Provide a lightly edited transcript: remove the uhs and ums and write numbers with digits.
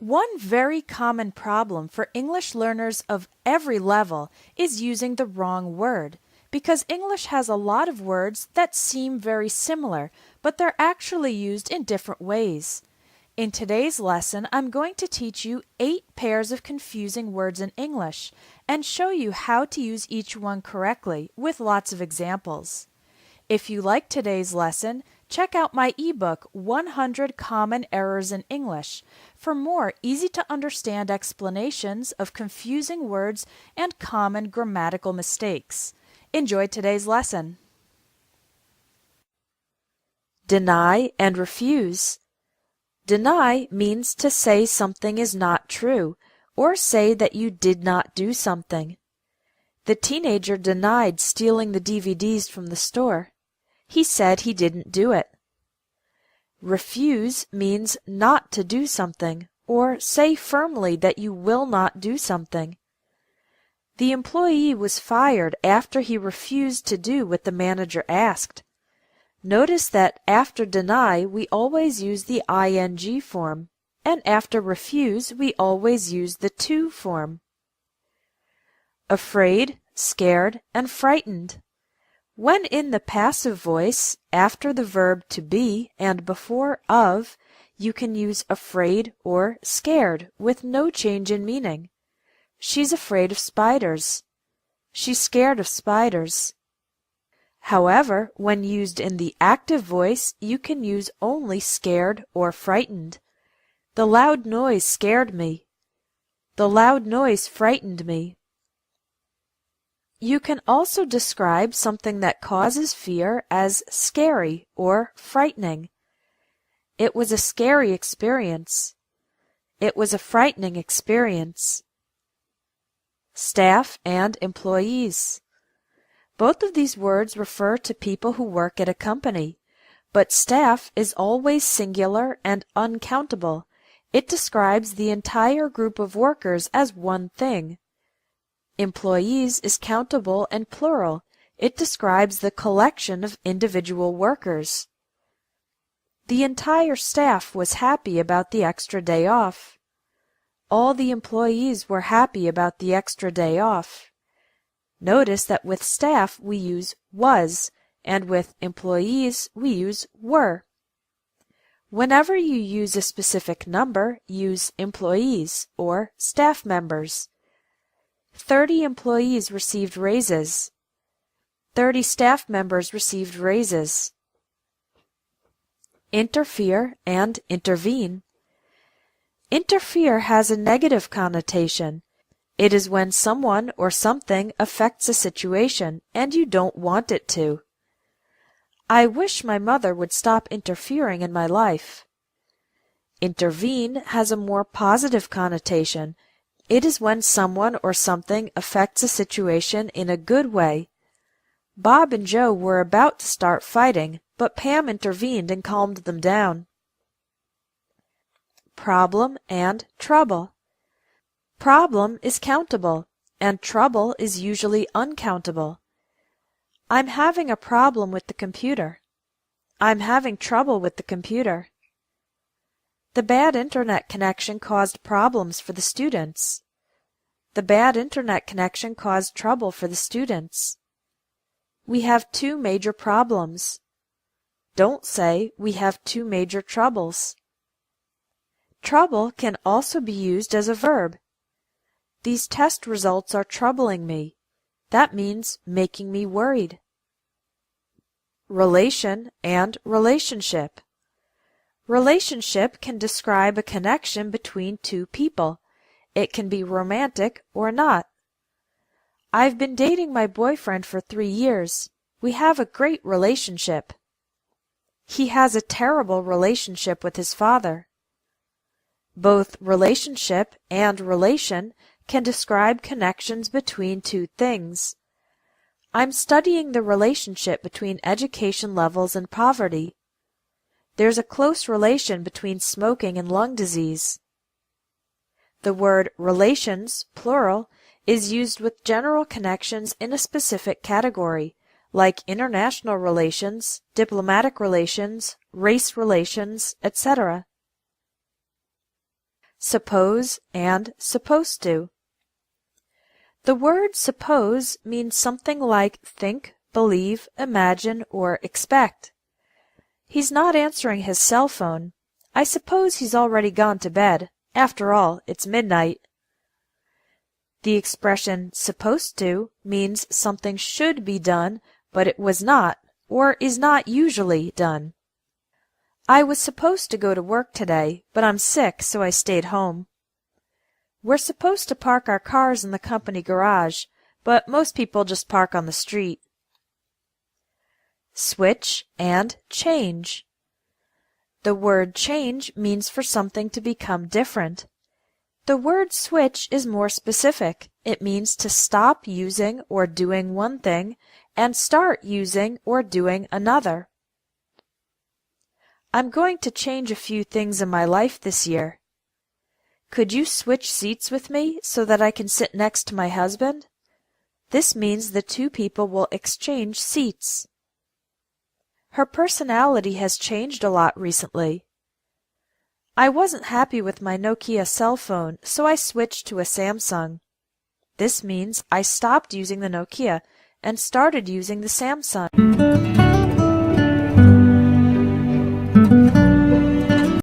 One very common problem for English learners of every level is using the wrong word, because English has a lot of words that seem very similar, but they're actually used in different ways. In today's lesson, I'm going to teach you 8 pairs of confusing words in English and show you how to use each one correctly with lots of examples. If you like today's lesson, check out my ebook, 100 Common Errors in English, for more easy-to-understand explanations of confusing words and common grammatical mistakes. Enjoy today's lesson. Deny and refuse. Deny means to say something is not true, or say that you did not do something. The teenager denied stealing the DVDs from the store. He said he didn't do it. Refuse means not to do something, or say firmly that you will not do something. The employee was fired after he refused to do what the manager asked. Notice that after deny we always use the ing form, and after refuse we always use the to form. Afraid, scared, and frightened. When in the passive voice, after the verb to be and before of, you can use afraid or scared with no change in meaning. She's afraid of spiders. She's scared of spiders. However, when used in the active voice, you can use only scared or frightened. The loud noise scared me. The loud noise frightened me. You can also describe something that causes fear as scary or frightening. It was a scary experience. It was a frightening experience. Staff and employees. Both of these words refer to people who work at a company, but staff is always singular and uncountable. It describes the entire group of workers as one thing. Employees is countable and plural. It describes the collection of individual workers. The entire staff was happy about the extra day off. All the employees were happy about the extra day off. Notice that with staff we use was, and with employees we use were. Whenever you use a specific number, use employees or staff members. 30 employees received raises. 30 staff members received raises. Interfere and intervene. Interfere has a negative connotation. It is when someone or something affects a situation and you don't want it to. I wish my mother would stop interfering in my life. Intervene has a more positive connotation. It is when someone or something affects a situation in a good way. Bob and Joe were about to start fighting, but Pam intervened and calmed them down. Problem and trouble. Problem is countable, and trouble is usually uncountable. I'm having a problem with the computer. I'm having trouble with the computer. The bad internet connection caused problems for the students. The bad internet connection caused trouble for the students. We have 2 major problems. Don't say we have 2 major troubles. Trouble can also be used as a verb. These test results are troubling me. That means making me worried. Relation and relationship. Relationship can describe a connection between 2 people. It can be romantic or not. I've been dating my boyfriend for 3 years. We have a great relationship. He has a terrible relationship with his father. Both relationship and relation can describe connections between 2 things. I'm studying the relationship between education levels and poverty. There's a close relation between smoking and lung disease. The word relations, plural, is used with general connections in a specific category, like international relations, diplomatic relations, race relations, etc. suppose, and supposed to. The word suppose means something like think, believe, imagine, or expect. He's not answering his cell phone. I suppose he's already gone to bed. After all, it's midnight. The expression supposed to means something should be done, but it was not, or is not usually done. I was supposed to go to work today, but I'm sick, so I stayed home. We're supposed to park our cars in the company garage, but most people just park on the street. Switch and change. The word change means for something to become different. The word switch is more specific. It means to stop using or doing one thing and start using or doing another. I'm going to change a few things in my life this year. Could you switch seats with me so that I can sit next to my husband? This means the two people will exchange seats. Her personality has changed a lot recently. I wasn't happy with my Nokia cell phone, so I switched to a Samsung. This means I stopped using the Nokia and started using the Samsung.